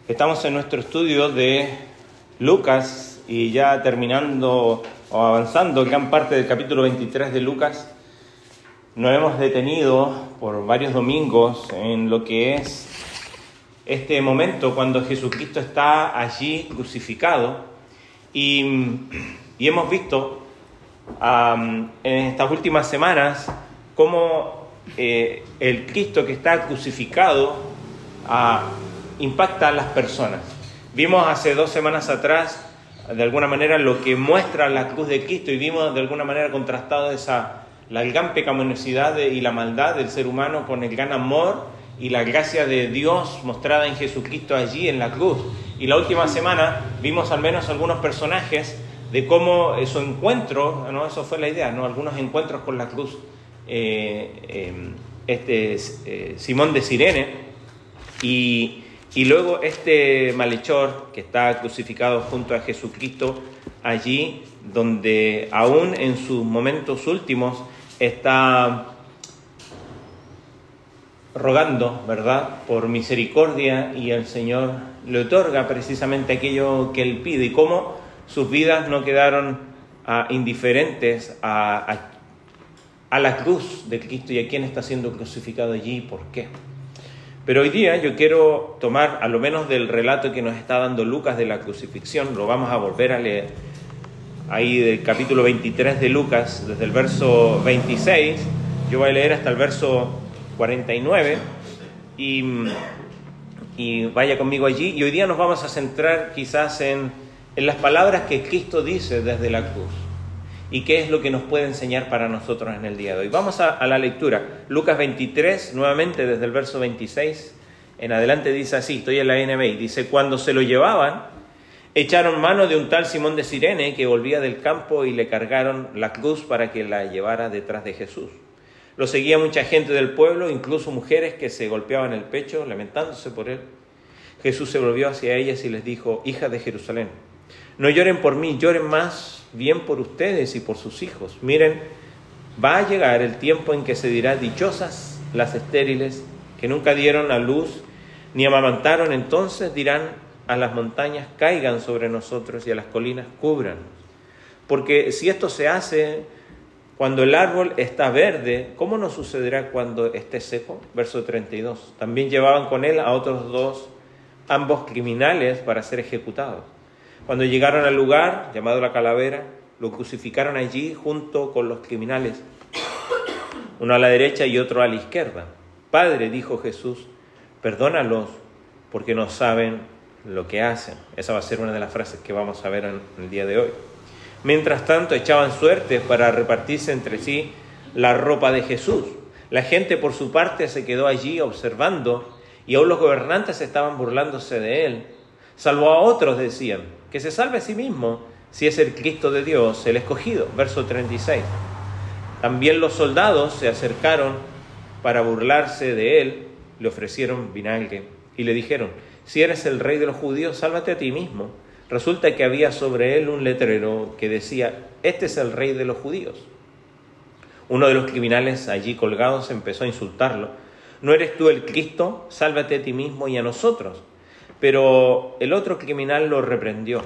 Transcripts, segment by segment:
Estamos en nuestro estudio de Lucas y ya terminando o avanzando gran parte del capítulo 23 de Lucas. Nos hemos detenido por varios domingos en lo que es este momento cuando Jesucristo está allí crucificado y hemos visto en estas últimas semanas cómo el Cristo que está crucificado impacta a las personas. Vimos hace 2 semanas atrás de alguna manera lo que muestra la cruz de Cristo y vimos de alguna manera contrastado la gran pecaminosidad y la maldad del ser humano con el gran amor y la gracia de Dios mostrada en Jesucristo allí en la cruz. Y la última semana vimos al menos algunos personajes de cómo su encuentro, ¿no? Eso fue la idea, ¿no? Algunos encuentros con la cruz. Simón de Cirene y luego este malhechor que está crucificado junto a Jesucristo allí, donde aún en sus momentos últimos está rogando, ¿verdad?, por misericordia, y el Señor le otorga precisamente aquello que él pide, y cómo sus vidas no quedaron indiferentes a la cruz de Cristo y a quién está siendo crucificado allí y por qué. Pero hoy día yo quiero tomar a lo menos del relato que nos está dando Lucas de la crucifixión. Lo vamos a volver a leer ahí del capítulo 23 de Lucas, desde el verso 26. Yo voy a leer hasta el verso 49 y vaya conmigo allí. Y hoy día nos vamos a centrar quizás en las palabras que Cristo dice desde la cruz y qué es lo que nos puede enseñar para nosotros en el día de hoy. Vamos a la lectura. Lucas 23, nuevamente desde el verso 26 en adelante, dice así, estoy en la NBI, dice: cuando se lo llevaban, echaron mano de un tal Simón de Cirene que volvía del campo y le cargaron la cruz para que la llevara detrás de Jesús. Lo seguía mucha gente del pueblo, incluso mujeres que se golpeaban el pecho, lamentándose por él. Jesús se volvió hacia ellas y les dijo: hijas de Jerusalén, no lloren por mí, lloren más bien por ustedes y por sus hijos. Miren, va a llegar el tiempo en que se dirá: dichosas las estériles que nunca dieron a luz ni amamantaron. Entonces dirán a las montañas: caigan sobre nosotros, y a las colinas: cúbranos. Porque si esto se hace cuando el árbol está verde, ¿cómo no sucederá cuando esté seco? Verso 32. También llevaban con él a otros 2, ambos criminales, para ser ejecutados. Cuando llegaron al lugar llamado la Calavera, lo crucificaron allí junto con los criminales, uno a la derecha y otro a la izquierda. Padre, dijo Jesús, perdónalos porque no saben lo que hacen. Esa va a ser una de las frases que vamos a ver en el día de hoy. Mientras tanto, echaban suertes para repartirse entre sí la ropa de Jesús. La gente, por su parte, se quedó allí observando, y aún los gobernantes estaban burlándose de él. Salvo a otros, decían, que se salve a sí mismo, si es el Cristo de Dios, el escogido. Verso 36. También los soldados se acercaron para burlarse de él, le ofrecieron vinagre y le dijeron: si eres el rey de los judíos, sálvate a ti mismo. Resulta que había sobre él un letrero que decía: este es el rey de los judíos. Uno de los criminales allí colgados empezó a insultarlo: ¿no eres tú el Cristo? Sálvate a ti mismo y a nosotros. Pero el otro criminal lo reprendió: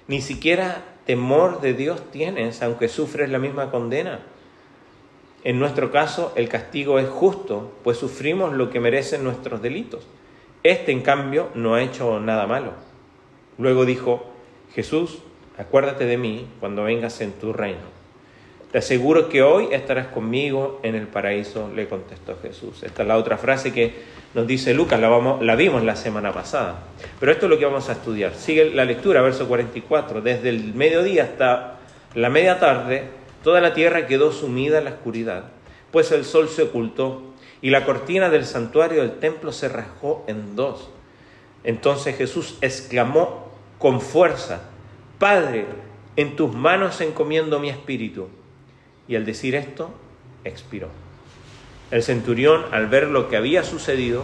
ni siquiera temor de Dios tienes, aunque sufres la misma condena. En nuestro caso, el castigo es justo, pues sufrimos lo que merecen nuestros delitos. Este, en cambio, no ha hecho nada malo. Luego dijo: Jesús, acuérdate de mí cuando vengas en tu reino. Te aseguro que hoy estarás conmigo en el paraíso, le contestó Jesús. Esta es la otra frase que nos dice Lucas, la vimos la semana pasada. Pero esto es lo que vamos a estudiar. Sigue la lectura, verso 44. Desde el mediodía hasta la media tarde, toda la tierra quedó sumida en la oscuridad, pues el sol se ocultó y la cortina del santuario del templo se rasgó en 2. Entonces Jesús exclamó con fuerza: Padre, en tus manos encomiendo mi espíritu. Y al decir esto, expiró. El centurión, al ver lo que había sucedido,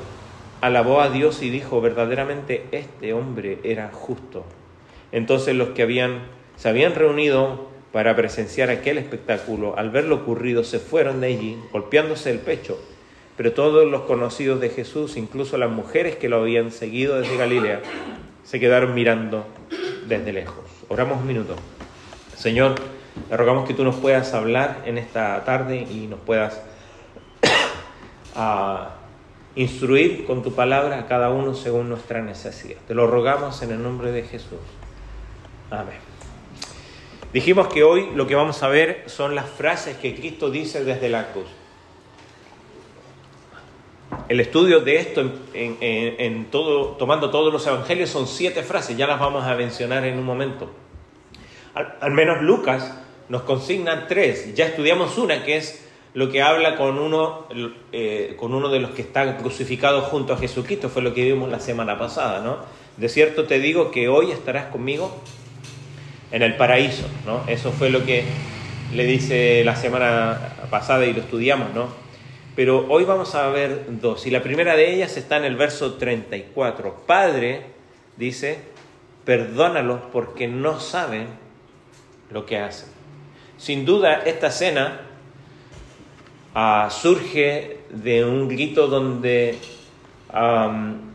alabó a Dios y dijo: verdaderamente este hombre era justo. Entonces los que se habían reunido para presenciar aquel espectáculo, al ver lo ocurrido, se fueron de allí, golpeándose el pecho. pero todos los conocidos de Jesús, incluso las mujeres que lo habían seguido desde Galilea, se quedaron mirando desde lejos. Oramos un minuto. Señor, te rogamos que tú nos puedas hablar en esta tarde y nos puedas instruir con tu palabra a cada uno según nuestra necesidad. Te lo rogamos en el nombre de Jesús. Amén. Dijimos que hoy lo que vamos a ver son las frases que Cristo dice desde la cruz. El estudio de esto tomando todos los evangelios son 7 frases, ya las vamos a mencionar en un momento. Al menos Lucas nos consigna 3, ya estudiamos una que es lo que habla con uno de los que están crucificados junto a Jesucristo, fue lo que vimos la semana pasada, ¿no? De cierto te digo que hoy estarás conmigo en el paraíso, ¿no? Eso fue lo que le dice la semana pasada y lo estudiamos, ¿no? Pero hoy vamos a ver 2, y la primera de ellas está en el verso 34. Padre, dice, perdónalos porque no saben lo que hacen. Sin duda, esta cena surge de un grito donde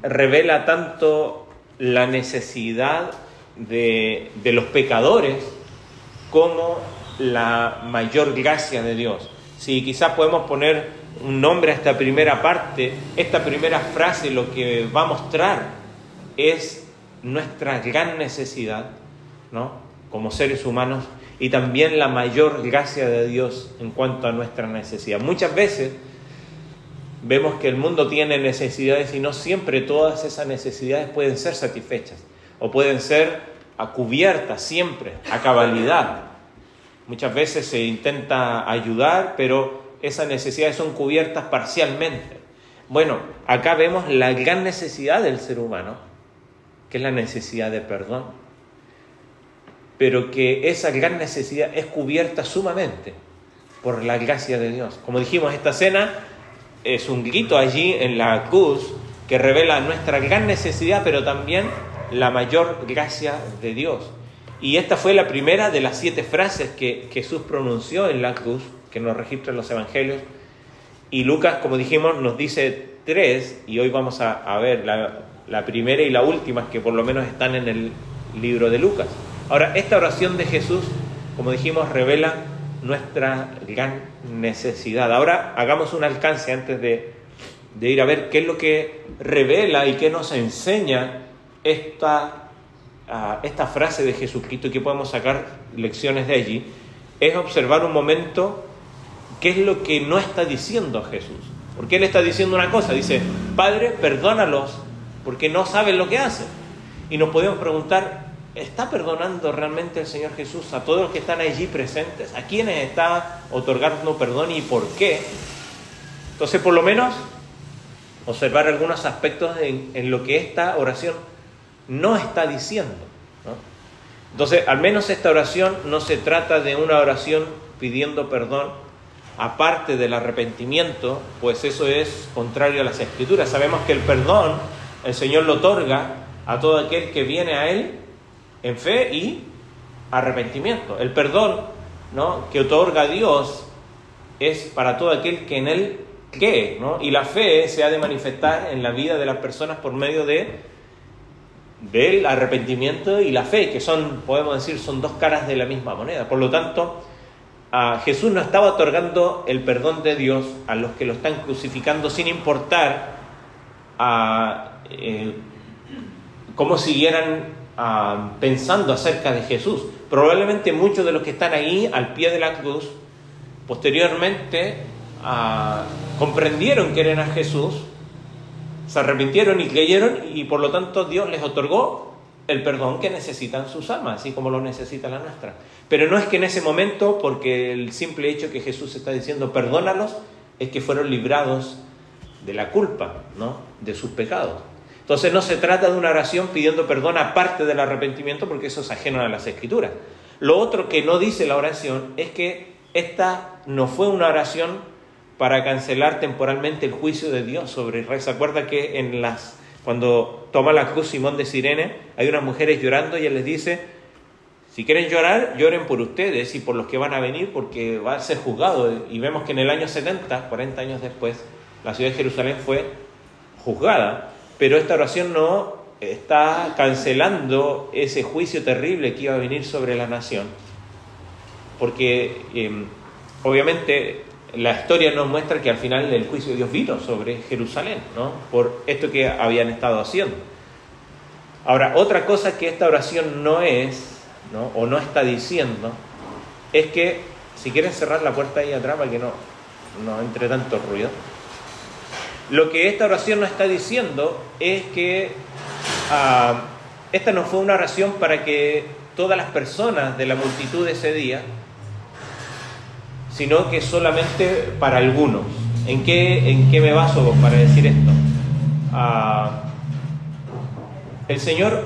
revela tanto la necesidad de los pecadores como la mayor gracia de Dios. Si quizás podemos poner un nombre a esta primera parte, esta primera frase lo que va a mostrar es nuestra gran necesidad, ¿no? Como seres humanos, y también la mayor gracia de Dios en cuanto a nuestra necesidad. Muchas veces vemos que el mundo tiene necesidades y no siempre todas esas necesidades pueden ser satisfechas o pueden ser cubiertas siempre, a cabalidad. Muchas veces se intenta ayudar, pero esas necesidades son cubiertas parcialmente. Bueno, acá vemos la gran necesidad del ser humano, que es la necesidad de perdón, pero que esa gran necesidad es cubierta sumamente por la gracia de Dios. Como dijimos, esta cena es un grito allí en la cruz que revela nuestra gran necesidad, pero también la mayor gracia de Dios. Y esta fue la primera de las 7 frases que Jesús pronunció en la cruz, que nos registran los evangelios. Y Lucas, como dijimos, nos dice 3, y hoy vamos a ver la primera y la última, que por lo menos están en el libro de Lucas. Ahora, esta oración de Jesús, como dijimos, revela nuestra gran necesidad. Ahora hagamos un alcance antes de ir a ver qué es lo que revela y qué nos enseña esta frase de Jesucristo, y que podemos sacar lecciones de allí. Es observar un momento qué es lo que no está diciendo Jesús. Porque Él está diciendo una cosa, dice, Padre, perdónalos porque no saben lo que hacen. Y nos podemos preguntar, ¿está perdonando realmente el Señor Jesús a todos los que están allí presentes? ¿A quiénes está otorgando perdón y por qué? Entonces, por lo menos, observar algunos aspectos en lo que esta oración no está diciendo, ¿no? Entonces, al menos esta oración no se trata de una oración pidiendo perdón aparte del arrepentimiento, pues eso es contrario a las Escrituras. Sabemos que el perdón el Señor lo otorga a todo aquel que viene a Él en fe y arrepentimiento. El perdón, ¿no?, que otorga Dios es para todo aquel que en Él cree, ¿no? Y la fe se ha de manifestar en la vida de las personas por medio del arrepentimiento y la fe, que son, podemos decir, son 2 caras de la misma moneda. Por lo tanto, Jesús no estaba otorgando el perdón de Dios a los que lo están crucificando, sin importar cómo siguieran pensando acerca de Jesús. Probablemente muchos de los que están ahí al pie de la cruz posteriormente comprendieron que eran a Jesús, se arrepintieron y creyeron, y por lo tanto Dios les otorgó el perdón que necesitan sus almas, así como lo necesita la nuestra. Pero no es que en ese momento, porque el simple hecho que Jesús está diciendo perdónalos, es que fueron librados de la culpa, ¿no?, de sus pecados. Entonces no se trata de una oración pidiendo perdón aparte del arrepentimiento, porque eso es ajeno a las Escrituras. Lo otro que no dice la oración es que esta no fue una oración para cancelar temporalmente el juicio de Dios sobre Israel. ¿Se acuerda que cuando toma la cruz Simón de Cirene, hay unas mujeres llorando y Él les dice, si quieren llorar, lloren por ustedes y por los que van a venir, porque va a ser juzgado? Y vemos que en el año 70, 40 años después, la ciudad de Jerusalén fue juzgada, pero esta oración no está cancelando ese juicio terrible que iba a venir sobre la nación, porque obviamente la historia nos muestra que al final el juicio de Dios vino sobre Jerusalén, ¿no? Por esto que habían estado haciendo. Ahora, otra cosa que esta oración no es, ¿no? O no está diciendo, es que, si quieren cerrar la puerta ahí atrás para que no entre tanto ruido, lo que esta oración no está diciendo es que esta no fue una oración para que todas las personas de la multitud de ese día, sino que solamente para algunos. ¿En qué me baso para decir esto? El Señor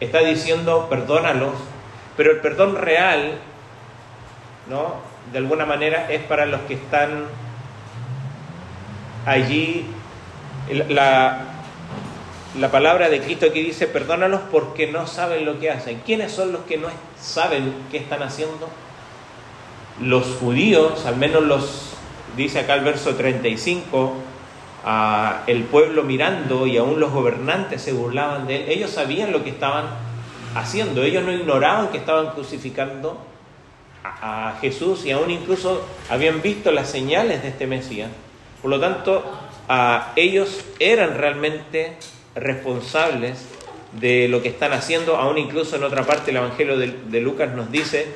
está diciendo perdónalos, pero el perdón real, ¿no?, de alguna manera es para los que están allí. La palabra de Cristo aquí dice perdónalos porque no saben lo que hacen. ¿Quiénes son los que no saben qué están haciendo? Los judíos, al menos dice acá el verso 35, el pueblo mirando y aún los gobernantes se burlaban de él. Ellos sabían lo que estaban haciendo, ellos no ignoraban que estaban crucificando a Jesús y aún incluso habían visto las señales de este Mesías. Por lo tanto, ellos eran realmente responsables de lo que están haciendo. Aún incluso en otra parte el Evangelio de Lucas nos dice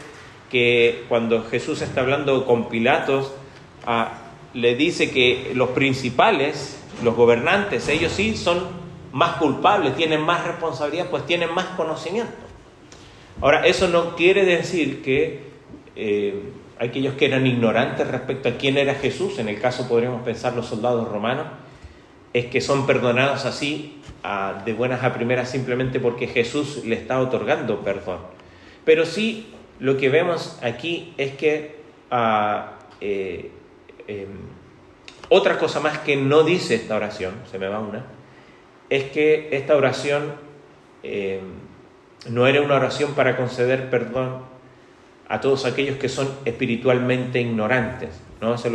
que cuando Jesús está hablando con Pilatos, le dice que los principales, los gobernantes, ellos sí son más culpables, tienen más responsabilidad, pues tienen más conocimiento. Ahora, eso no quiere decir que aquellos que eran ignorantes respecto a quién era Jesús, en el caso podríamos pensar los soldados romanos, es que son perdonados así de buenas a primeras simplemente porque Jesús le está otorgando perdón. Pero sí, lo que vemos aquí es que otra cosa más que no dice esta oración, se me va una, es que esta oración no era una oración para conceder perdón a todos aquellos que son espiritualmente ignorantes, ¿no? Eso es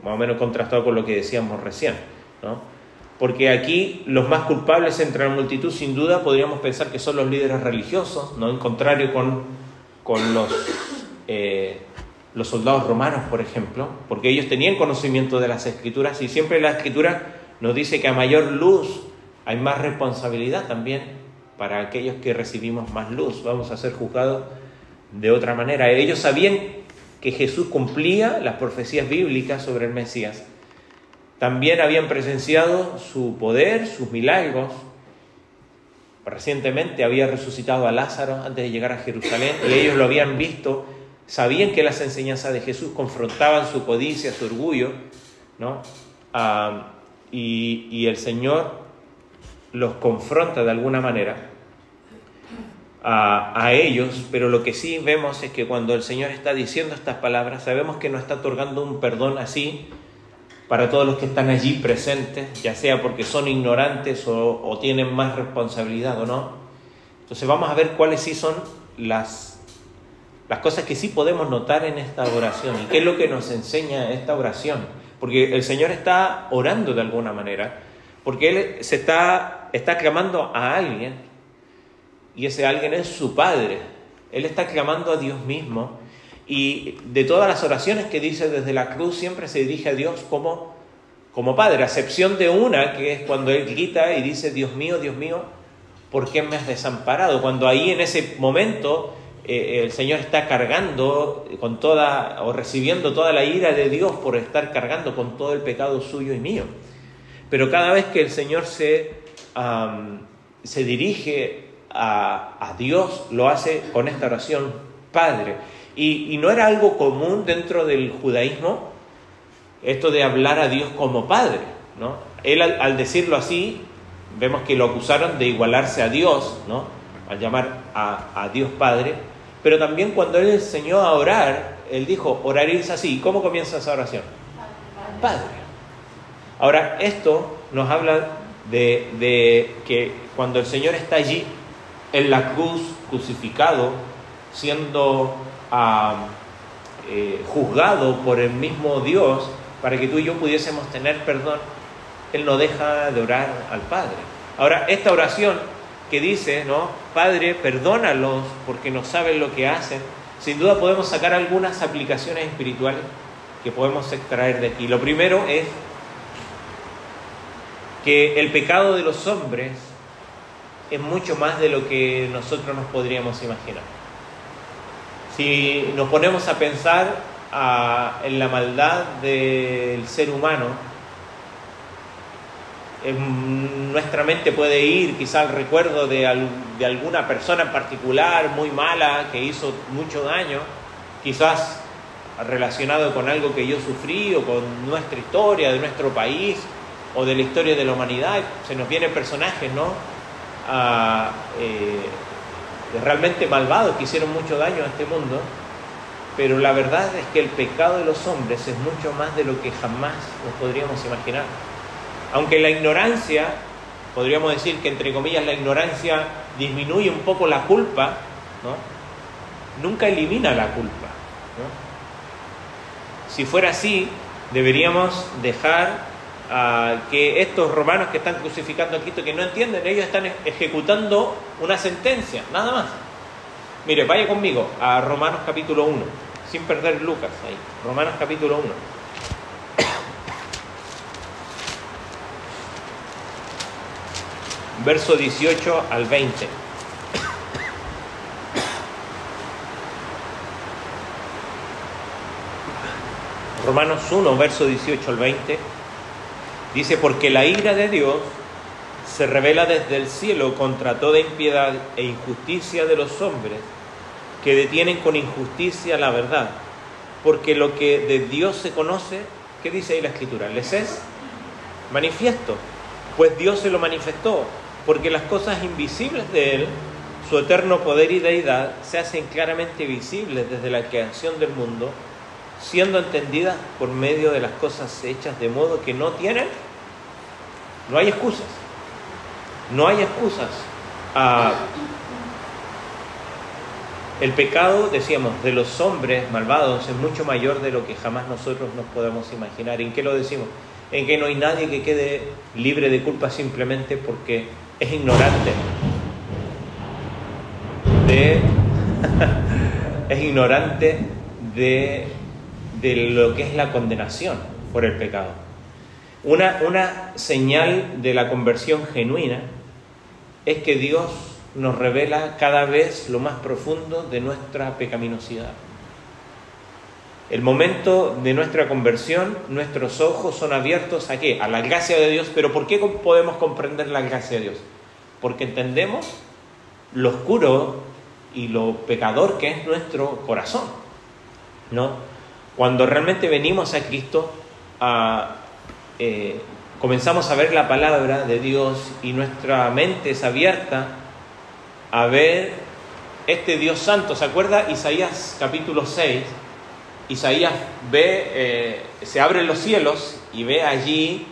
más o menos contrastado con lo que decíamos recién, ¿no? Porque aquí los más culpables entre la multitud, sin duda, podríamos pensar que son los líderes religiosos, ¿no? En contrario con los soldados romanos, por ejemplo, porque ellos tenían conocimiento de las Escrituras y siempre la Escritura nos dice que a mayor luz hay más responsabilidad también para aquellos que recibimos más luz. Vamos a ser juzgados de otra manera. Ellos sabían que Jesús cumplía las profecías bíblicas sobre el Mesías. También habían presenciado su poder, sus milagros. Recientemente había resucitado a Lázaro antes de llegar a Jerusalén y ellos lo habían visto. Sabían que las enseñanzas de Jesús confrontaban su codicia, su orgullo, ¿no? Y el Señor los confronta de alguna manera a ellos, pero lo que sí vemos es que cuando el Señor está diciendo estas palabras, sabemos que no está otorgando un perdón así para todos los que están allí presentes, ya sea porque son ignorantes o tienen más responsabilidad o no. Entonces vamos a ver cuáles sí son las cosas que sí podemos notar en esta oración y qué es lo que nos enseña esta oración, porque el Señor está orando de alguna manera, porque Él se está clamando a alguien y ese alguien es su Padre. Él está clamando a Dios mismo y de todas las oraciones que dice desde la cruz siempre se dirige a Dios como Padre, a excepción de una que es cuando Él grita y dice Dios mío, ¿por qué me has desamparado? Cuando ahí en ese momento el Señor está cargando recibiendo toda la ira de Dios por estar cargando con todo el pecado suyo y mío. Pero cada vez que el Señor se dirige a Dios, lo hace con esta oración, Padre. Y no era algo común dentro del judaísmo esto de hablar a Dios como Padre, ¿no? Él al decirlo así, vemos que lo acusaron de igualarse a Dios, ¿no? Al llamar a Dios Padre. Pero también cuando Él enseñó a orar, Él dijo, oraréis así. ¿Cómo comienza esa oración? Padre. Ahora, esto nos habla de que cuando el Señor está allí, en la cruz, crucificado, siendo juzgado por el mismo Dios, para que tú y yo pudiésemos tener perdón, Él no deja de orar al Padre. Ahora, esta oración que dice, ¿no? Padre, perdónalos porque no saben lo que hacen, sin duda podemos sacar algunas aplicaciones espirituales que podemos extraer de aquí. Lo primero es que el pecado de los hombres es mucho más de lo que nosotros nos podríamos imaginar. Si nos ponemos a pensar en la maldad del ser humano, nuestra mente puede ir quizá al recuerdo de alguna persona en particular muy mala que hizo mucho daño, quizás relacionado con algo que yo sufrí o con nuestra historia, de nuestro país o de la historia de la humanidad. Se nos vienen personajes, ¿no? Realmente malvados que hicieron mucho daño a este mundo, pero la verdad es que el pecado de los hombres es mucho más de lo que jamás nos podríamos imaginar. Aunque la ignorancia, podríamos decir que entre comillas la ignorancia disminuye un poco la culpa, ¿no? Nunca elimina la culpa, ¿no? Si fuera así, deberíamos dejar que estos romanos que están crucificando a Cristo, que no entienden, ellos están ejecutando una sentencia, nada más. Mire, vaya conmigo a Romanos capítulo 1, sin perder Lucas, ahí, Romanos capítulo 1. Verso 18 al 20. Romanos 1, verso 18 al 20. Dice, porque la ira de Dios se revela desde el cielo contra toda impiedad e injusticia de los hombres que detienen con injusticia la verdad. Porque lo que de Dios se conoce, ¿qué dice ahí la Escritura? Les es manifiesto, pues Dios se lo manifestó. Porque las cosas invisibles de Él, su eterno poder y deidad, se hacen claramente visibles desde la creación del mundo, siendo entendidas por medio de las cosas hechas, de modo que no hay excusas. No hay excusas. El pecado, decíamos, de los hombres malvados es mucho mayor de lo que jamás nosotros nos podemos imaginar. ¿En qué lo decimos? En que no hay nadie que quede libre de culpa simplemente porque es ignorante es ignorante de lo que es la condenación por el pecado. Una señal de la conversión genuina es que Dios nos revela cada vez lo más profundo de nuestra pecaminosidad. El momento de nuestra conversión, nuestros ojos son abiertos ¿a qué? A la gracia de Dios. ¿Pero por qué podemos comprender la gracia de Dios? Porque entendemos lo oscuro y lo pecador que es nuestro corazón, ¿no? Cuando realmente venimos a Cristo, comenzamos a ver la palabra de Dios y nuestra mente es abierta a ver este Dios santo. ¿Se acuerda? Isaías capítulo 6. Isaías ve, se abren los cielos y ve allí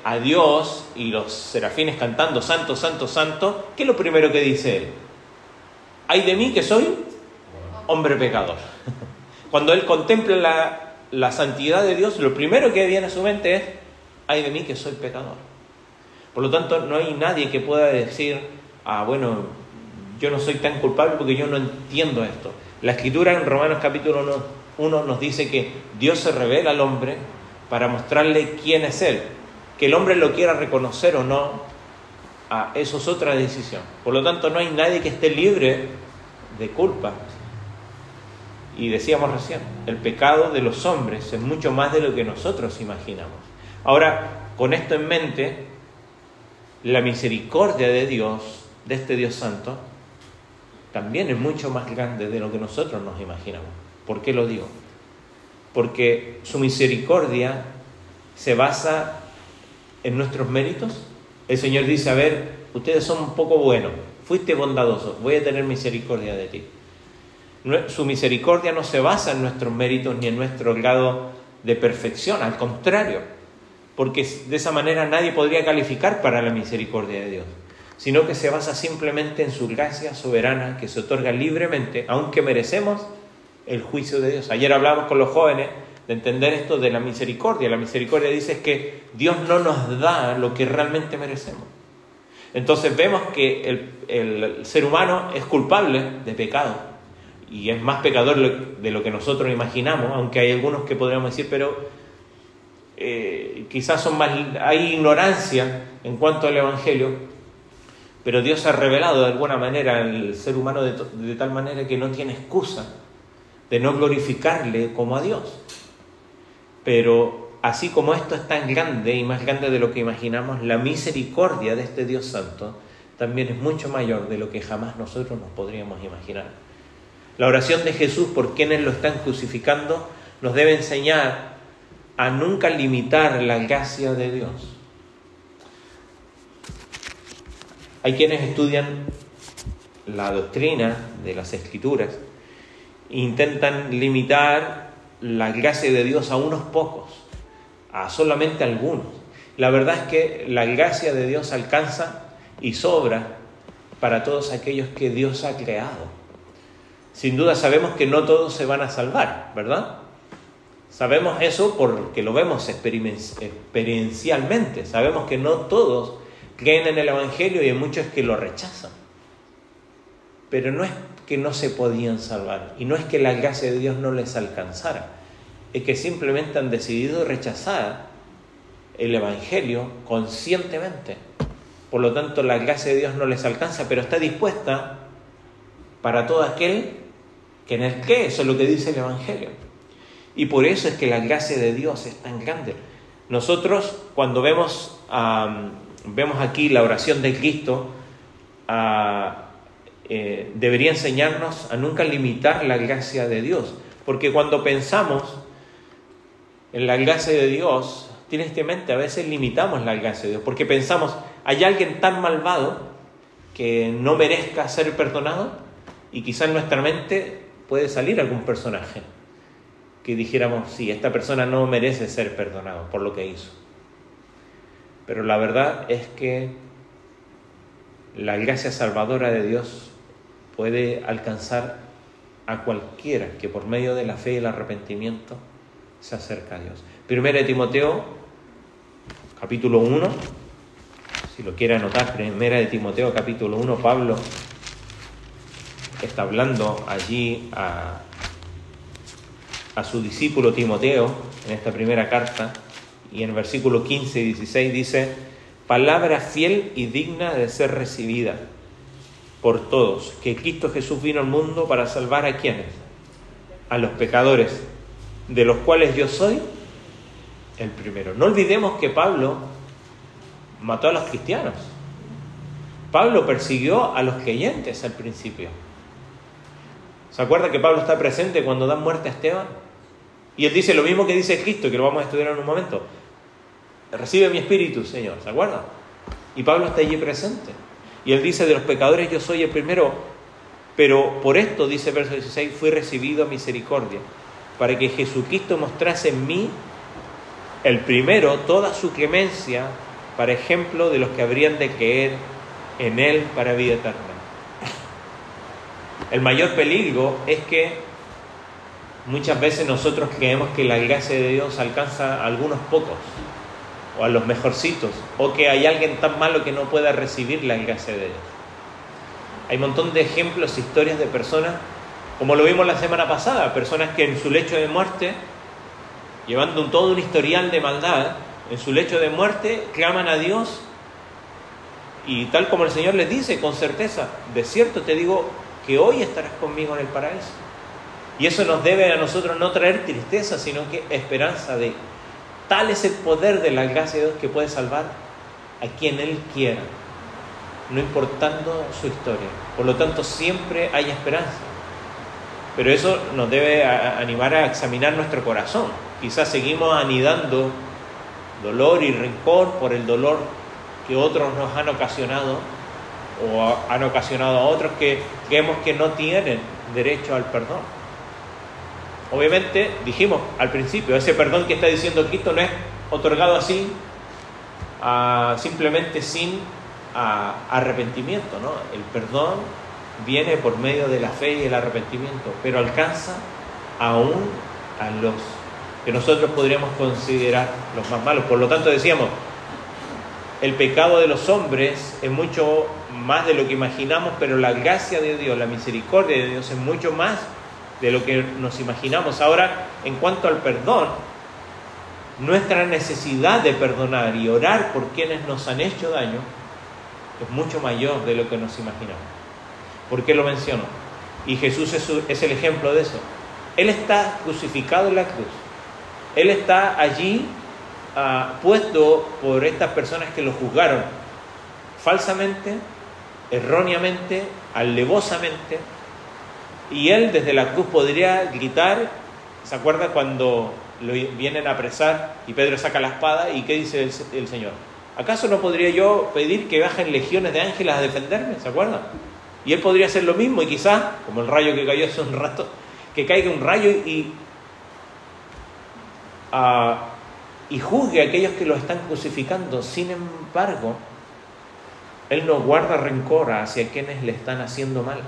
a Dios y los serafines cantando Santo, Santo, Santo. ¿Qué es lo primero que dice él? ¡Ay de mí que soy hombre pecador! Cuando él contempla la santidad de Dios, lo primero que viene a su mente es ¡ay de mí que soy pecador! Por lo tanto, no hay nadie que pueda decir bueno, yo no soy tan culpable porque yo no entiendo esto. La Escritura en Romanos capítulo 1 nos dice que Dios se revela al hombre para mostrarle quién es Él. Que el hombre lo quiera reconocer o no, eso es otra decisión. Por lo tanto, no hay nadie que esté libre de culpa. Y decíamos recién, el pecado de los hombres es mucho más de lo que nosotros imaginamos. Ahora, con esto en mente, la misericordia de Dios, de este Dios santo, también es mucho más grande de lo que nosotros nos imaginamos. ¿Por qué lo digo? Porque su misericordia se basa en nuestros méritos. El Señor dice, a ver, ustedes son un poco buenos, fuiste bondadoso, voy a tener misericordia de ti. Su misericordia no se basa en nuestros méritos ni en nuestro grado de perfección, al contrario, porque de esa manera nadie podría calificar para la misericordia de Dios, sino que se basa simplemente en su gracia soberana que se otorga libremente, aunque merecemos el juicio de Dios. Ayer hablamos con los jóvenes de entender esto de la misericordia. La misericordia dice que Dios no nos da lo que realmente merecemos. Entonces vemos que el ser humano es culpable de pecado y es más pecador de lo que nosotros imaginamos, aunque hay algunos que podríamos decir, pero quizás hay ignorancia en cuanto al Evangelio, pero Dios ha revelado de alguna manera al ser humano de tal manera que no tiene excusa de no glorificarle como a Dios. Pero así como esto es tan grande y más grande de lo que imaginamos, la misericordia de este Dios Santo también es mucho mayor de lo que jamás nosotros nos podríamos imaginar. La oración de Jesús por quienes lo están crucificando nos debe enseñar a nunca limitar la gracia de Dios. Hay quienes estudian la doctrina de las Escrituras e intentan limitar la gracia de Dios a unos pocos, a solamente algunos. La verdad es que la gracia de Dios alcanza y sobra para todos aquellos que Dios ha creado. Sin duda sabemos que no todos se van a salvar, ¿verdad? Sabemos eso porque lo vemos experiencialmente. Sabemos que no todos creen en el Evangelio y hay muchos que lo rechazan. Pero no es que no se podían salvar y no es que la gracia de Dios no les alcanzara. Es que simplemente han decidido rechazar el Evangelio conscientemente. Por lo tanto, la gracia de Dios no les alcanza, pero está dispuesta para todo aquel que en él cree. Eso es lo que dice el Evangelio. Y por eso es que la gracia de Dios es tan grande. Nosotros, cuando vemos aquí la oración de Cristo, debería enseñarnos a nunca limitar la gracia de Dios. Porque cuando pensamos en la gracia de Dios, tristemente a veces limitamos la gracia de Dios. Porque pensamos, ¿hay alguien tan malvado que no merezca ser perdonado? Y quizás en nuestra mente puede salir algún personaje que dijéramos, sí, esta persona no merece ser perdonado por lo que hizo. Pero la verdad es que la gracia salvadora de Dios puede alcanzar a cualquiera que por medio de la fe y el arrepentimiento se acerca a Dios. Primera de Timoteo, capítulo 1, si lo quiere anotar, Primera de Timoteo, capítulo 1, Pablo está hablando allí a su discípulo Timoteo, en esta primera carta, y en el versículo 15 y 16 dice: palabra fiel y digna de ser recibida por todos, que Cristo Jesús vino al mundo para salvar ¿a quiénes? A los pecadores, de los cuales yo soy el primero. No olvidemos que Pablo mató a los cristianos. Pablo persiguió a los creyentes al principio. ¿Se acuerda que Pablo está presente cuando dan muerte a Esteban? Y él dice lo mismo que dice Cristo, que lo vamos a estudiar en un momento. Recibe mi espíritu, Señor, ¿se acuerda? Y Pablo está allí presente. Y él dice, de los pecadores yo soy el primero, pero por esto, dice verso 16, fui recibido a misericordia, para que Jesucristo mostrase en mí, el primero, toda su clemencia, para ejemplo de los que habrían de creer en él para vida eterna. El mayor peligro es que muchas veces nosotros creemos que la gracia de Dios alcanza a algunos pocos, o a los mejorcitos, o que hay alguien tan malo que no pueda recibir la gracia de Dios. Hay un montón de ejemplos, historias de personas, como lo vimos la semana pasada, personas que en su lecho de muerte, llevando todo un historial de maldad, en su lecho de muerte claman a Dios, y tal como el Señor les dice con certeza, de cierto te digo que hoy estarás conmigo en el paraíso. Y eso nos debe a nosotros no traer tristeza, sino que esperanza de tal es el poder de la gracia de Dios que puede salvar a quien Él quiera, no importando su historia. Por lo tanto, siempre hay esperanza. Pero eso nos debe animar a examinar nuestro corazón. Quizás seguimos anidando dolor y rencor por el dolor que otros nos han ocasionado, o han ocasionado a otros que creemos que no tienen derecho al perdón. Obviamente, dijimos al principio, ese perdón que está diciendo Cristo no es otorgado así, simplemente sin arrepentimiento, ¿no? El perdón viene por medio de la fe y el arrepentimiento, pero alcanza aún a los que nosotros podríamos considerar los más malos. Por lo tanto decíamos, el pecado de los hombres es mucho más de lo que imaginamos, pero la gracia de Dios, la misericordia de Dios es mucho más de lo que nos imaginamos. Ahora, en cuanto al perdón, nuestra necesidad de perdonar y orar por quienes nos han hecho daño es mucho mayor de lo que nos imaginamos. ¿Por qué lo menciono? Y Jesús es el ejemplo de eso. Él está crucificado en la cruz. Él está allí puesto por estas personas que lo juzgaron falsamente, erróneamente, alevosamente. Y él desde la cruz podría gritar. ¿Se acuerda cuando lo vienen a apresar y Pedro saca la espada? ¿Y qué dice el Señor? ¿Acaso no podría yo pedir que bajen legiones de ángeles a defenderme? ¿Se acuerdan? Y él podría hacer lo mismo, y quizás, como el rayo que cayó hace un rato, que caiga un rayo y juzgue a aquellos que lo están crucificando. Sin embargo, él no guarda rencor hacia quienes le están haciendo mal.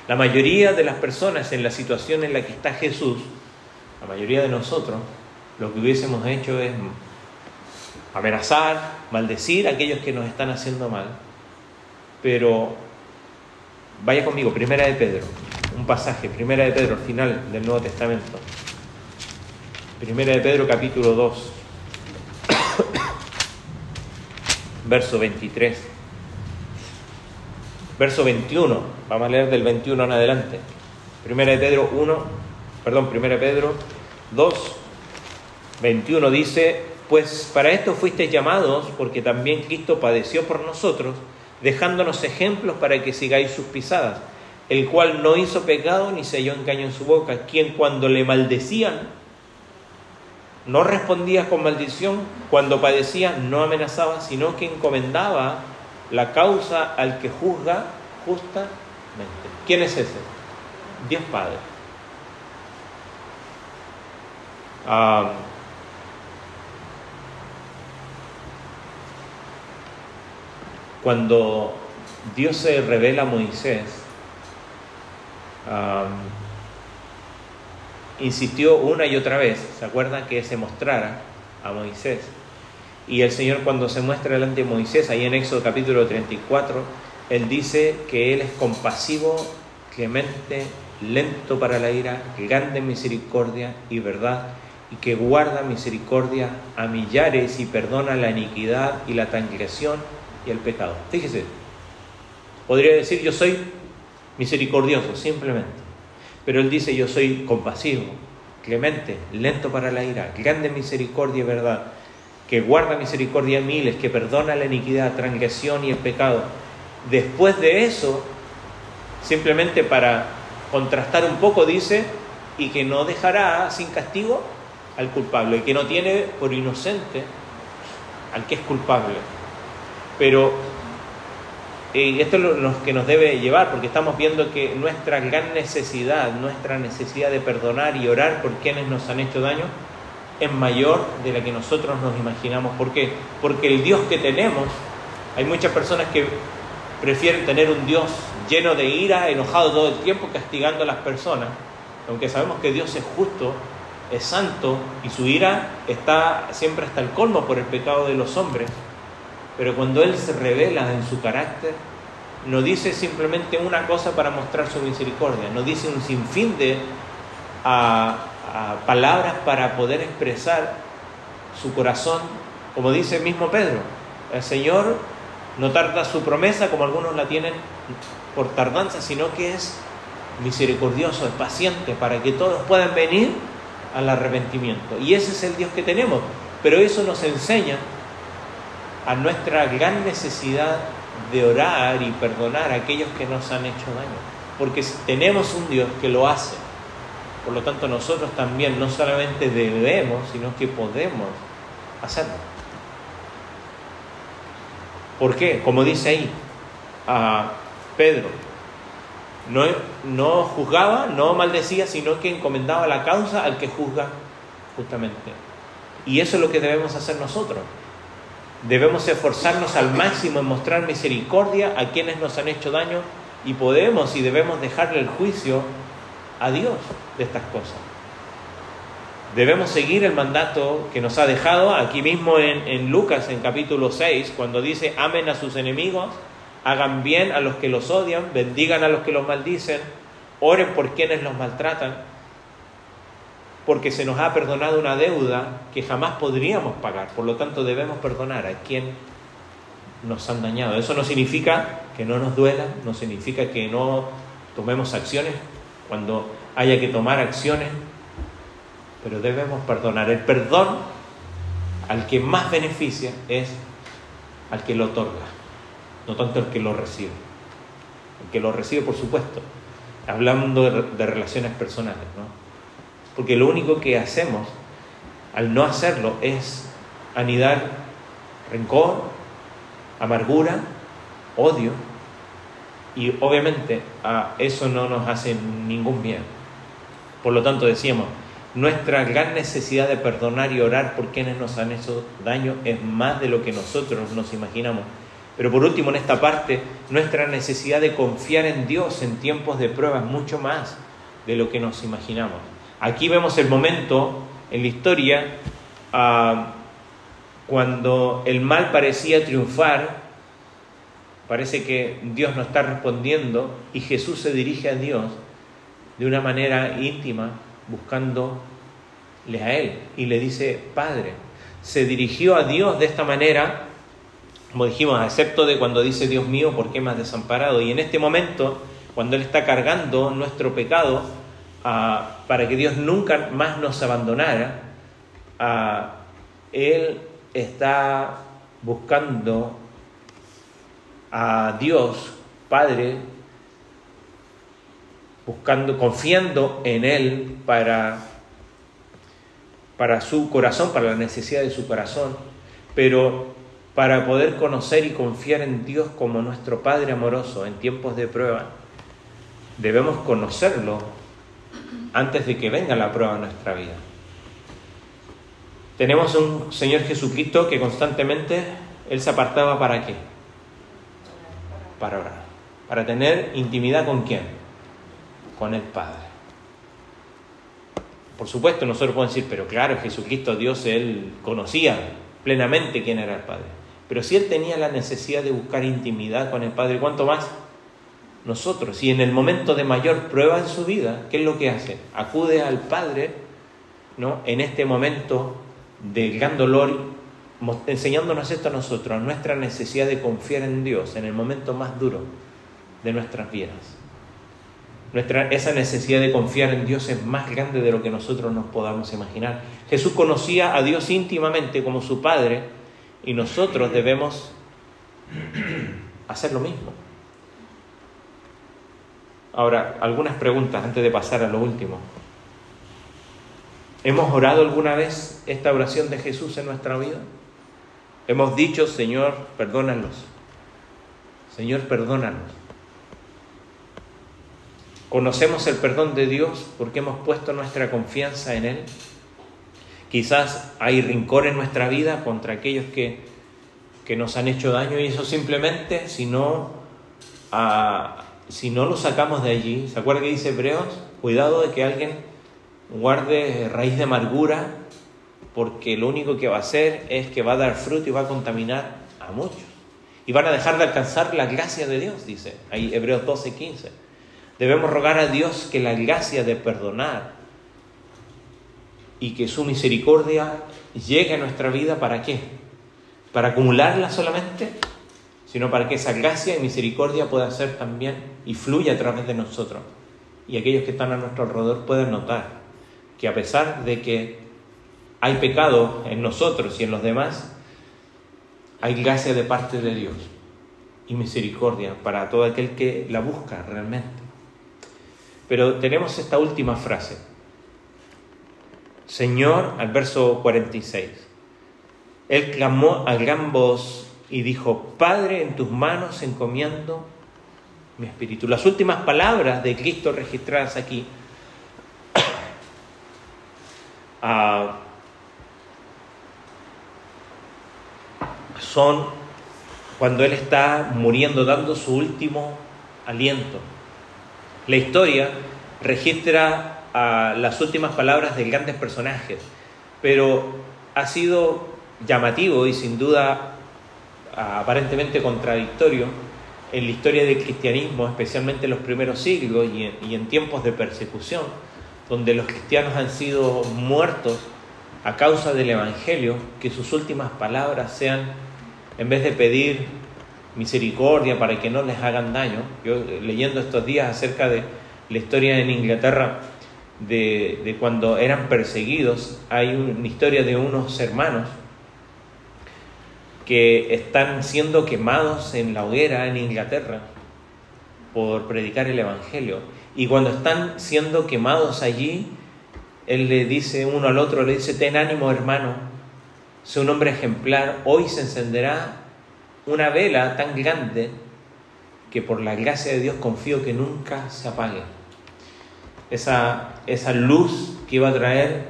La mayoría de las personas en la situación en la que está Jesús, la mayoría de nosotros, lo que hubiésemos hecho es amenazar, maldecir a aquellos que nos están haciendo mal. Pero vaya conmigo, Primera de Pedro, un pasaje, Primera de Pedro, al final del Nuevo Testamento. Primera de Pedro, capítulo 2, verso 23. Verso 21, vamos a leer del 21 en adelante. Primera de Pedro 2, 21 dice: pues para esto fuisteis llamados, porque también Cristo padeció por nosotros, dejándonos ejemplos para que sigáis sus pisadas, el cual no hizo pecado ni se halló engaño en su boca, quien cuando le maldecían no respondía con maldición, cuando padecía no amenazaba, sino que encomendaba la causa al que juzga justamente. ¿Quién es ese? Dios Padre. Cuando Dios se revela a Moisés, insistió una y otra vez, ¿se acuerdan? Que se mostrara a Moisés. Y el Señor, cuando se muestra delante de Moisés, ahí en Éxodo capítulo 34, Él dice que Él es compasivo, clemente, lento para la ira, grande en misericordia y verdad, y que guarda misericordia a millares y perdona la iniquidad y la transgresión y el pecado. Fíjese, podría decir yo soy misericordioso, simplemente. Pero Él dice yo soy compasivo, clemente, lento para la ira, grande en misericordia y verdad, que guarda misericordia a miles, que perdona la iniquidad, transgresión y el pecado. Después de eso, simplemente para contrastar un poco, dice, y que no dejará sin castigo al culpable, y que no tiene por inocente al que es culpable. Pero esto es lo que nos debe llevar, porque estamos viendo que nuestra gran necesidad, nuestra necesidad de perdonar y orar por quienes nos han hecho daño, es mayor de la que nosotros nos imaginamos. ¿Por qué? Porque el Dios que tenemos, hay muchas personas que prefieren tener un Dios lleno de ira, enojado todo el tiempo, castigando a las personas, aunque sabemos que Dios es justo, es santo, y su ira está siempre hasta el colmo por el pecado de los hombres. Pero cuando Él se revela en su carácter, no dice simplemente una cosa para mostrar su misericordia, no dice un sinfín de palabras para poder expresar su corazón, como dice el mismo Pedro. El Señor no tarda su promesa como algunos la tienen por tardanza, sino que es misericordioso, es paciente, para que todos puedan venir al arrepentimiento. Y ese es el Dios que tenemos. Pero eso nos enseña a nuestra gran necesidad de orar y perdonar a aquellos que nos han hecho daño, porque tenemos un Dios que lo hace. Por lo tanto, nosotros también no solamente debemos, sino que podemos hacerlo. ¿Por qué? Como dice ahí Pedro, no juzgaba, no maldecía, sino que encomendaba la causa al que juzga justamente. Y eso es lo que debemos hacer nosotros. Debemos esforzarnos al máximo en mostrar misericordia a quienes nos han hecho daño, y podemos y debemos dejarle el juicio a Dios de estas cosas. Debemos seguir el mandato que nos ha dejado aquí mismo en Lucas, en capítulo 6, cuando dice: amen a sus enemigos, hagan bien a los que los odian, bendigan a los que los maldicen, oren por quienes los maltratan, porque se nos ha perdonado una deuda que jamás podríamos pagar. Por lo tanto, debemos perdonar a quien nos han dañado. Eso no significa que no nos duela, no significa que no tomemos acciones cuando haya que tomar acciones, pero debemos perdonar. El perdón al que más beneficia es al que lo otorga, no tanto al que lo recibe. El que lo recibe, por supuesto, hablando de relaciones personales, ¿no? Porque lo único que hacemos al no hacerlo es anidar rencor, amargura, odio, y obviamente eso no nos hace ningún bien. Por lo tanto, decíamos, nuestra gran necesidad de perdonar y orar por quienes nos han hecho daño es más de lo que nosotros nos imaginamos. Pero por último, en esta parte, nuestra necesidad de confiar en Dios en tiempos de pruebas mucho más de lo que nos imaginamos. Aquí vemos el momento en la historia cuando el mal parecía triunfar. Parece que Dios no está respondiendo y Jesús se dirige a Dios de una manera íntima, buscándole a Él, y le dice: Padre. Se dirigió a Dios de esta manera, como dijimos, excepto de cuando dice: Dios mío, ¿por qué me has desamparado? Y en este momento, cuando Él está cargando nuestro pecado, para que Dios nunca más nos abandonara, Él está buscando a Dios Padre, confiando en Él para su corazón, para la necesidad de su corazón, pero para poder conocer y confiar en Dios como nuestro Padre amoroso en tiempos de prueba, debemos conocerlo antes de que venga la prueba en nuestra vida. Tenemos un Señor Jesucristo que constantemente Él se apartaba ¿para qué? Para orar, para tener intimidad ¿con quién? Con el Padre. Por supuesto, nosotros podemos decir: pero claro, Jesucristo, Dios, Él conocía plenamente quién era el Padre. Pero si Él tenía la necesidad de buscar intimidad con el Padre, ¿cuánto más nosotros? Y en el momento de mayor prueba en su vida, ¿qué es lo que hace? Acude al Padre, ¿no?, en este momento de gran dolor, enseñándonos esto a nosotros, nuestra necesidad de confiar en Dios en el momento más duro de nuestras vidas. Esa necesidad de confiar en Dios es más grande de lo que nosotros nos podamos imaginar. Jesús conocía a Dios íntimamente como su Padre, y nosotros debemos hacer lo mismo. Ahora, algunas preguntas antes de pasar a lo último. ¿Hemos orado alguna vez esta oración de Jesús en nuestra vida? Hemos dicho: Señor, perdónalos. Señor, perdónanos. ¿Conocemos el perdón de Dios porque hemos puesto nuestra confianza en Él? Quizás hay rencor en nuestra vida contra aquellos que nos han hecho daño, y eso simplemente, si no lo sacamos de allí, ¿se acuerda que dice Hebreos? Cuidado de que alguien guarde raíz de amargura, porque lo único que va a hacer es que va a dar fruto y va a contaminar a muchos. Y van a dejar de alcanzar la gracia de Dios, dice ahí Hebreos 12:15. Debemos rogar a Dios que la gracia de perdonar y que su misericordia llegue a nuestra vida. ¿Para qué? ¿Para acumularla solamente? Sino para que esa gracia y misericordia pueda ser también y fluya a través de nosotros. Y aquellos que están a nuestro alrededor puedan notar que a pesar de que hay pecado en nosotros y en los demás, hay gracia de parte de Dios y misericordia para todo aquel que la busca realmente. Pero tenemos esta última frase. Señor, al verso 46, Él clamó a gran voz y dijo: Padre, en tus manos encomiendo mi espíritu. Las últimas palabras de Cristo registradas aquí son cuando Él está muriendo, dando su último aliento. La historia registra a las últimas palabras de grandes personajes, pero ha sido llamativo y sin duda aparentemente contradictorio en la historia del cristianismo, especialmente en los primeros siglos y en tiempos de persecución, donde los cristianos han sido muertos a causa del Evangelio, que sus últimas palabras sean, en vez de pedir misericordia para que no les hagan daño. Yo, leyendo estos días acerca de la historia en Inglaterra de cuando eran perseguidos, hay una historia de unos hermanos que están siendo quemados en la hoguera en Inglaterra por predicar el Evangelio. Y cuando están siendo quemados allí, él le dice uno al otro, le dice: ten ánimo, hermano, sé un hombre ejemplar, hoy se encenderá una vela tan grande que por la gracia de Dios confío que nunca se apague. Esa luz que iba a traer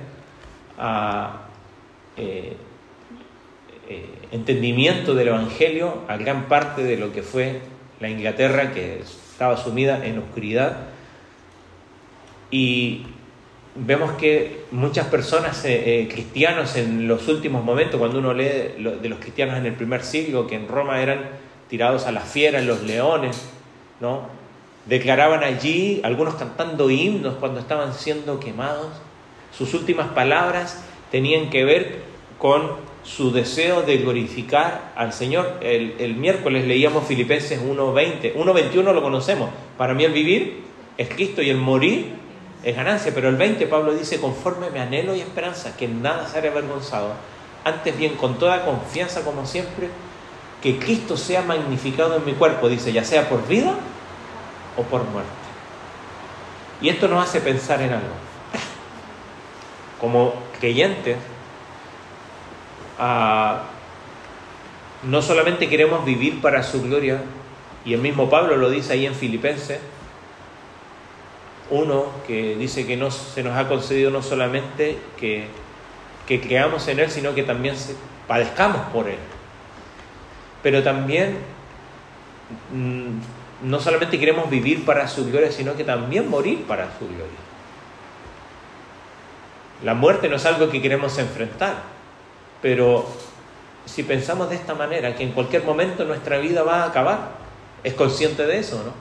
entendimiento del Evangelio a gran parte de lo que fue la Inglaterra, que estaba sumida en oscuridad. Y vemos que muchas personas, cristianos en los últimos momentos, cuando uno lee de los cristianos en el primer siglo, que en Roma eran tirados a las fieras, los leones, ¿no? Declaraban allí, algunos cantando himnos cuando estaban siendo quemados. Sus últimas palabras tenían que ver con su deseo de glorificar al Señor. El miércoles leíamos Filipenses 1:20, 1:21 lo conocemos: para mí el vivir es Cristo y el morir es ganancia. Pero el 20 Pablo dice: conforme mi anhelo y esperanza, que en nada seré avergonzado, antes bien con toda confianza como siempre, que Cristo sea magnificado en mi cuerpo, dice, ya sea por vida o por muerte. Y esto nos hace pensar en algo. Como creyentes, no solamente queremos vivir para su gloria, y el mismo Pablo lo dice ahí en Filipenses 1, que dice que se nos ha concedido no solamente que creamos en Él, sino que también padezcamos por Él. Pero también no solamente queremos vivir para su gloria, sino que también morir para su gloria. La muerte no es algo que queremos enfrentar, pero si pensamos de esta manera, que en cualquier momento nuestra vida va a acabar, ¿es consciente de eso, no?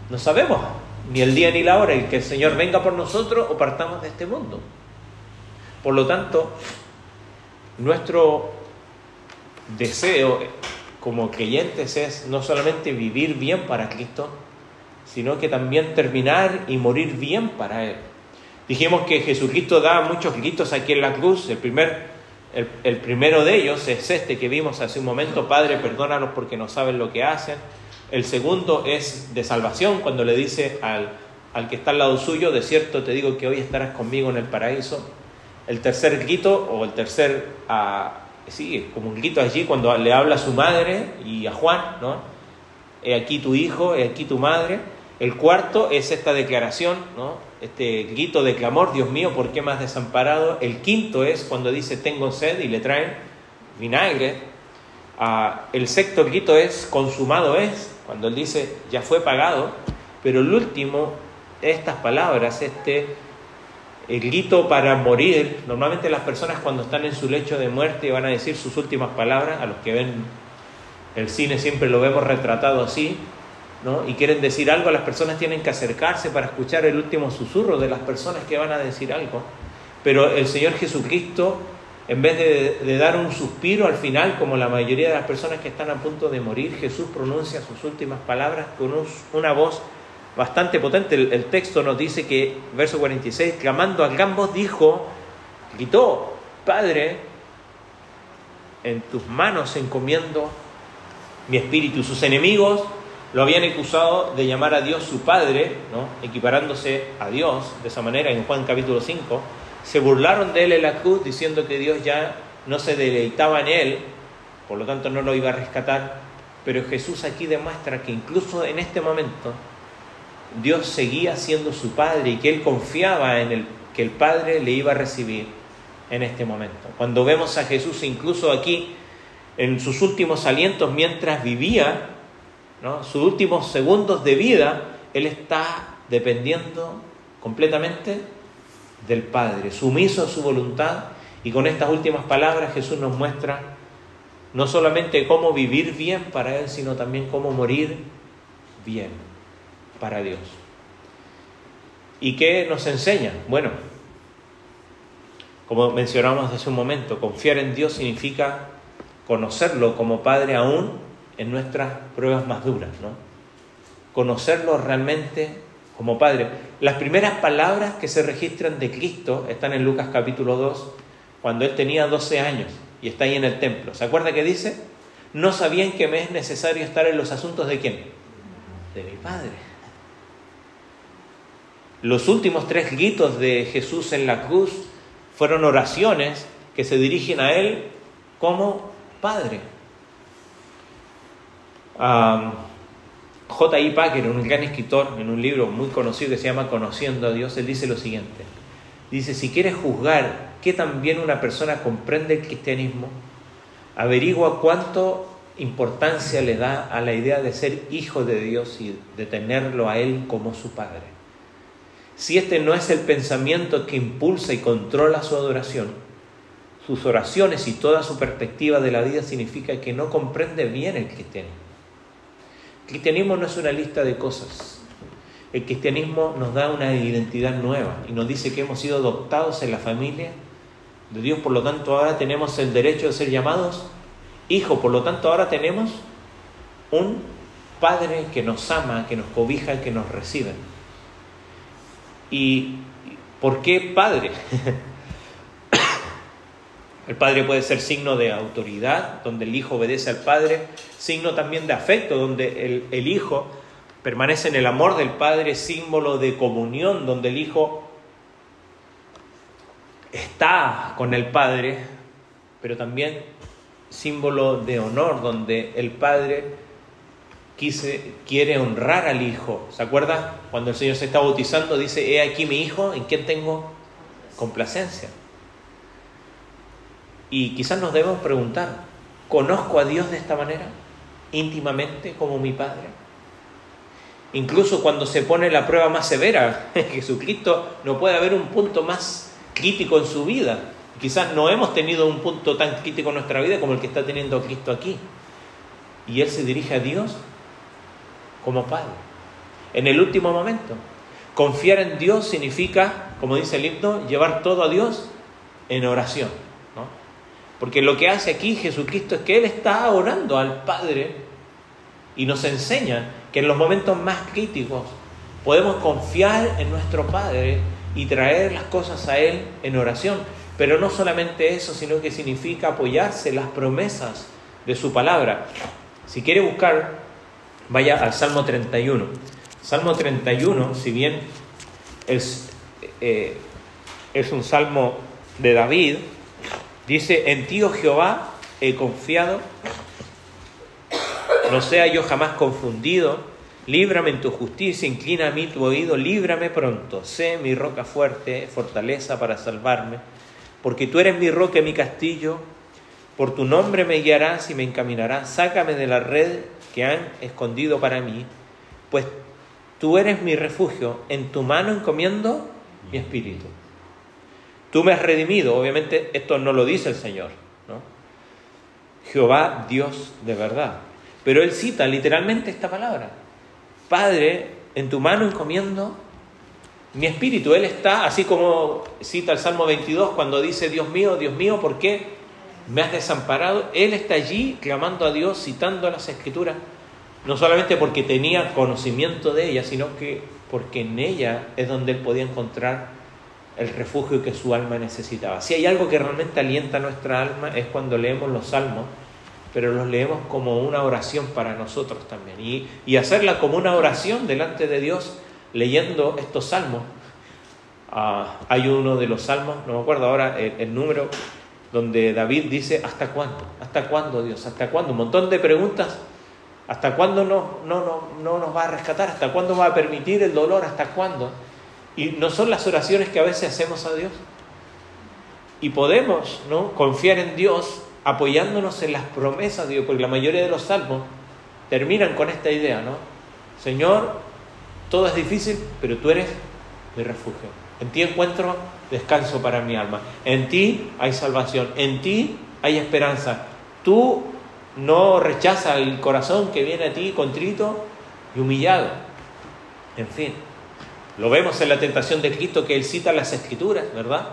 No sabemos ni el día ni la hora en que el Señor venga por nosotros o partamos de este mundo. Por lo tanto, nuestro deseo como creyentes es no solamente vivir bien para Cristo, sino que también terminar y morir bien para Él. Dijimos que Jesucristo da muchos gritos aquí en la cruz. El primero de ellos es este que vimos hace un momento: Padre, perdónalos porque no saben lo que hacen. El segundo es de salvación, cuando le dice al que está al lado suyo: de cierto te digo que hoy estarás conmigo en el paraíso. El tercer grito, o el tercer, sí, como un grito allí cuando le habla a su madre y a Juan, ¿no? He aquí tu hijo, he aquí tu madre. El cuarto es esta declaración, ¿no? Este grito de clamor: Dios mío, ¿por qué me has desamparado? El quinto es cuando dice: tengo sed, y le traen vinagre. El sexto grito es: consumado es, cuando él dice: ya fue pagado. Pero el último, estas palabras, el grito para morir. Normalmente las personas cuando están en su lecho de muerte van a decir sus últimas palabras. A los que ven el cine siempre lo vemos retratado así, ¿no? Y quieren decir algo, las personas tienen que acercarse para escuchar el último susurro de las personas que van a decir algo. Pero el Señor Jesucristo, en vez de dar un suspiro al final, como la mayoría de las personas que están a punto de morir, Jesús pronuncia sus últimas palabras con una voz bastante potente. El texto nos dice que, verso 46, clamando a gran voz gritó: Padre, en tus manos encomiendo mi espíritu. Sus enemigos lo habían acusado de llamar a Dios su Padre, ¿no? Equiparándose a Dios de esa manera en Juan capítulo 5. Se burlaron de él en la cruz, diciendo que Dios ya no se deleitaba en él, por lo tanto no lo iba a rescatar. Pero Jesús aquí demuestra que incluso en este momento Dios seguía siendo su Padre y que él confiaba en que el Padre le iba a recibir en este momento. Cuando vemos a Jesús incluso aquí en sus últimos alientos mientras vivía, ¿no? Sus últimos segundos de vida, él está dependiendo completamente del Padre, sumiso a su voluntad. Y con estas últimas palabras Jesús nos muestra no solamente cómo vivir bien para Él, sino también cómo morir bien para Dios. ¿Y qué nos enseña? Bueno, como mencionamos hace un momento, confiar en Dios significa conocerlo como Padre aún en nuestras pruebas más duras, ¿no? Conocerlo realmente como Padre. Las primeras palabras que se registran de Cristo están en Lucas capítulo 2, cuando Él tenía 12 años y está ahí en el templo. ¿Se acuerda que dice? No sabían que me es necesario estar en los asuntos ¿de quién? De mi Padre. Los últimos 3 gritos de Jesús en la cruz fueron oraciones que se dirigen a Él como Padre. J.I. Packer, un gran escritor, en un libro muy conocido que se llama Conociendo a Dios, él dice lo siguiente. Dice, si quieres juzgar qué tan bien una persona comprende el cristianismo, averigua cuánto importancia le da a la idea de ser hijo de Dios y de tenerlo a Él como su Padre. Si este no es el pensamiento que impulsa y controla su adoración, sus oraciones y toda su perspectiva de la vida significa que no comprende bien el cristianismo. El cristianismo no es una lista de cosas. El cristianismo nos da una identidad nueva y nos dice que hemos sido adoptados en la familia de Dios, por lo tanto ahora tenemos el derecho de ser llamados hijos, por lo tanto ahora tenemos un Padre que nos ama, que nos cobija, que nos recibe. ¿Y por qué Padre? El Padre puede ser signo de autoridad, donde el Hijo obedece al Padre, signo también de afecto, donde el Hijo permanece en el amor del Padre, símbolo de comunión, donde el Hijo está con el Padre, pero también símbolo de honor, donde el Padre quiere honrar al Hijo. ¿Se acuerda? Cuando el Señor se está bautizando, dice, he aquí mi Hijo, en quien tengo complacencia. Y quizás nos debemos preguntar, ¿conozco a Dios de esta manera? Íntimamente como mi Padre. Incluso cuando se pone la prueba más severa, Jesucristo, no puede haber un punto más crítico en su vida. Quizás no hemos tenido un punto tan crítico en nuestra vida como el que está teniendo Cristo aquí. Y Él se dirige a Dios como Padre. En el último momento, confiar en Dios significa, como dice el himno, llevar todo a Dios en oración, ¿no? Porque lo que hace aquí Jesucristo es que Él está orando al Padre y nos enseña que en los momentos más críticos podemos confiar en nuestro Padre y traer las cosas a Él en oración. Pero no solamente eso, sino que significa apoyarse en las promesas de su palabra. Si quiere buscar, vaya al Salmo 31. Salmo 31, si bien es un salmo de David, dice, en ti, oh Jehová, he confiado, no sea yo jamás confundido, líbrame en tu justicia, inclina a mí tu oído, líbrame pronto, sé mi roca fuerte, fortaleza para salvarme, porque tú eres mi roca y mi castillo, por tu nombre me guiarás y me encaminarás, sácame de la red que han escondido para mí, pues tú eres mi refugio, en tu mano encomiendo mi espíritu. Tú me has redimido, obviamente esto no lo dice el Señor, ¿no? Jehová, Dios de verdad. Pero Él cita literalmente esta palabra. Padre, en tu mano encomiendo mi espíritu. Él está, así como cita el Salmo 22, cuando dice, Dios mío, ¿por qué me has desamparado? Él está allí clamando a Dios, citando las Escrituras, no solamente porque tenía conocimiento de ellas, sino que porque en ella es donde Él podía encontrar el refugio que su alma necesitaba. Si hay algo que realmente alienta nuestra alma es cuando leemos los salmos, pero los leemos como una oración para nosotros también. Y hacerla como una oración delante de Dios, leyendo estos salmos. Hay uno de los salmos, no me acuerdo ahora el número, donde David dice, ¿hasta cuándo? ¿Hasta cuándo, Dios? ¿Hasta cuándo? Un montón de preguntas. ¿Hasta cuándo no nos va a rescatar? ¿Hasta cuándo va a permitir el dolor? ¿Hasta cuándo? Y no son las oraciones que a veces hacemos a Dios. Y podemos, ¿no?, confiar en Dios apoyándonos en las promesas de Dios, porque la mayoría de los salmos terminan con esta idea, ¿no? Señor, todo es difícil, pero tú eres mi refugio. En ti encuentro descanso para mi alma. En ti hay salvación. En ti hay esperanza. Tú no rechazas el corazón que viene a ti contrito y humillado. En fin, lo vemos en la tentación de Cristo, que Él cita las Escrituras, ¿verdad?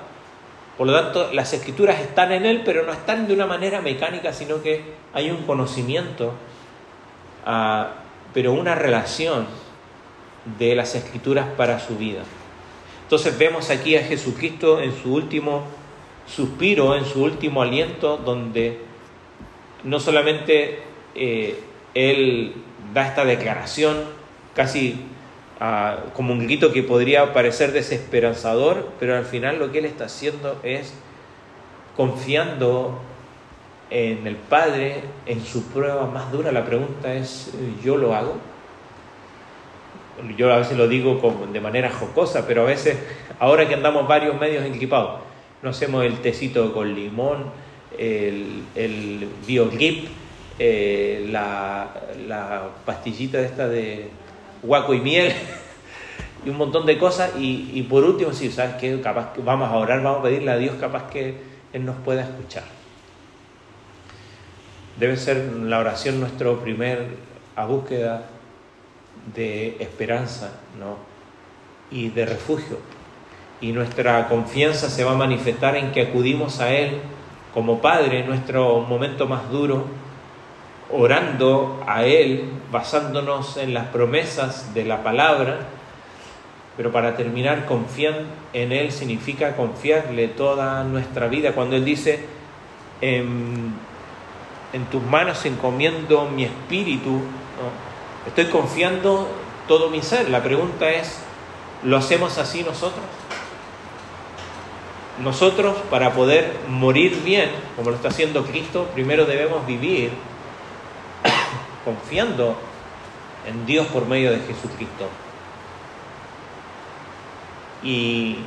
Por lo tanto, las Escrituras están en Él, pero no están de una manera mecánica, sino que hay un conocimiento, pero una relación de las Escrituras para su vida. Entonces vemos aquí a Jesucristo en su último suspiro, en su último aliento, donde no solamente Él da esta declaración casi como un grito que podría parecer desesperanzador, pero al final lo que Él está haciendo es confiando en el Padre en su prueba más dura. La pregunta es, ¿yo lo hago? Yo a veces lo digo de manera jocosa, pero a veces, ahora que andamos varios medios equipados, no hacemos el tecito con limón, el BioGlip, la pastillita esta de guaco y miel y un montón de cosas, y por último, sí, ¿sabes qué? Capaz que vamos a orar, vamos a pedirle a Dios capaz que Él nos pueda escuchar. Debe ser la oración nuestra primera búsqueda de esperanza, ¿no? Y de refugio, y nuestra confianza se va a manifestar en que acudimos a Él como Padre en nuestro momento más duro, orando a Él, basándonos en las promesas de la palabra. Pero para terminar, confiar en Él significa confiarle toda nuestra vida. Cuando Él dice, en tus manos encomiendo mi espíritu, ¿no? Estoy confiando todo mi ser. La pregunta es, ¿lo hacemos así nosotros? Nosotros, para poder morir bien, como lo está haciendo Cristo, primero debemos vivir confiando en Dios por medio de Jesucristo. Y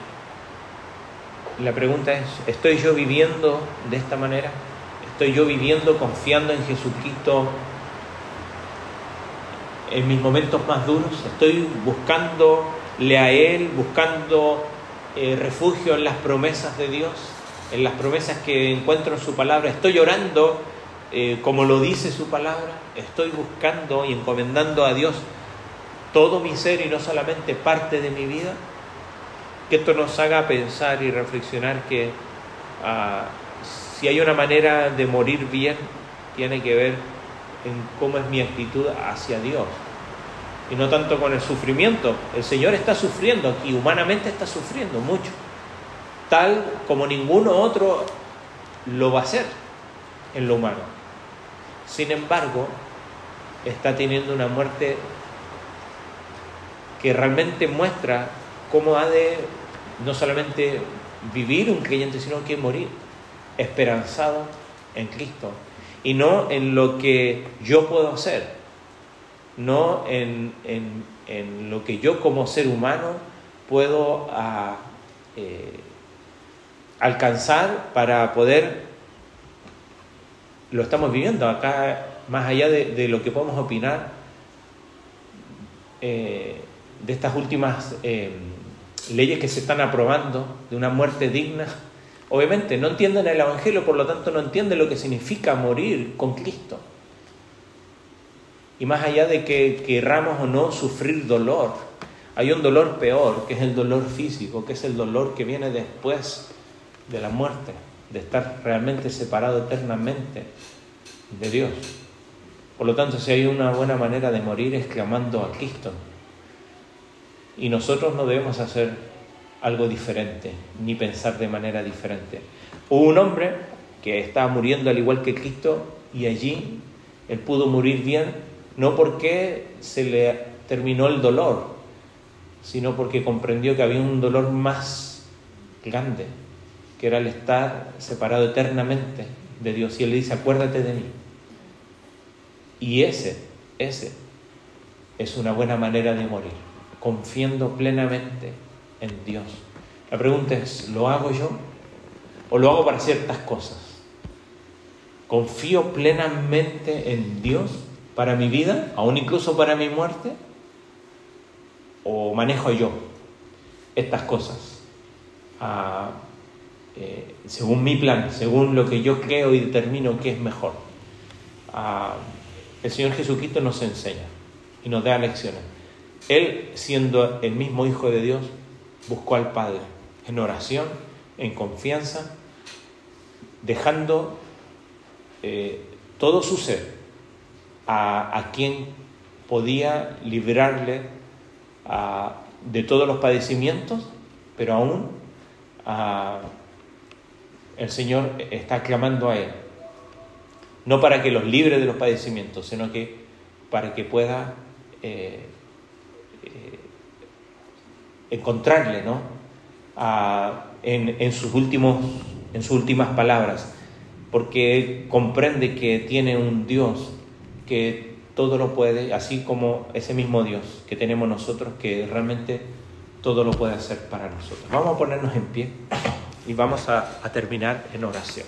la pregunta es, ¿estoy yo viviendo de esta manera? ¿Estoy yo viviendo confiando en Jesucristo en mis momentos más duros? ¿Estoy buscándole a Él, buscando refugio en las promesas de Dios, en las promesas que encuentro en su palabra? ¿Estoy orando como lo dice su palabra? ¿Estoy buscando y encomendando a Dios todo mi ser y no solamente parte de mi vida? Que esto nos haga pensar y reflexionar que si hay una manera de morir bien, tiene que ver en cómo es mi actitud hacia Dios, y no tanto con el sufrimiento. El Señor está sufriendo aquí, humanamente está sufriendo mucho, tal como ninguno otro lo va a hacer en lo humano. Sin embargo, está teniendo una muerte que realmente muestra cómo ha de no solamente vivir un creyente, sino que morir esperanzado en Cristo, y no en lo que yo puedo hacer, no en lo que yo como ser humano puedo alcanzar para poder. Lo estamos viviendo acá, más allá de lo que podemos opinar de estas últimas leyes que se están aprobando de una muerte digna. Obviamente no entienden el Evangelio, por lo tanto no entienden lo que significa morir con Cristo. Y más allá de que querramos o no sufrir dolor, hay un dolor peor, que es el dolor físico, que es el dolor que viene después de la muerte, de estar realmente separado eternamente de Dios. Por lo tanto, si hay una buena manera de morir es clamando a Cristo. Y nosotros no debemos hacer algo diferente, ni pensar de manera diferente. Hubo un hombre que estaba muriendo al igual que Cristo, y allí él pudo morir bien, no porque se le terminó el dolor, sino porque comprendió que había un dolor más grande, que era el estar separado eternamente de Dios. Y Él le dice, acuérdate de mí. Y ese es una buena manera de morir, confiando plenamente en Dios. La pregunta es, ¿lo hago yo? ¿O lo hago para ciertas cosas? ¿Confío plenamente en Dios para mi vida, aún incluso para mi muerte? ¿O manejo yo? estas cosas según mi plan, según lo que yo creo y determino que es mejor. El Señor Jesucristo nos enseña y nos da lecciones. Él, siendo el mismo Hijo de Dios, buscó al Padre en oración, en confianza, dejando todo su ser a quien podía librarle de todos los padecimientos, pero aún el Señor está clamando a Él, no para que los libre de los padecimientos, sino que para que pueda encontrarle, ¿no? En sus últimas palabras, porque Él comprende que tiene un Dios que todo lo puede, así como ese mismo Dios que tenemos nosotros, que realmente todo lo puede hacer para nosotros. Vamos a ponernos en pie y vamos a terminar en oración.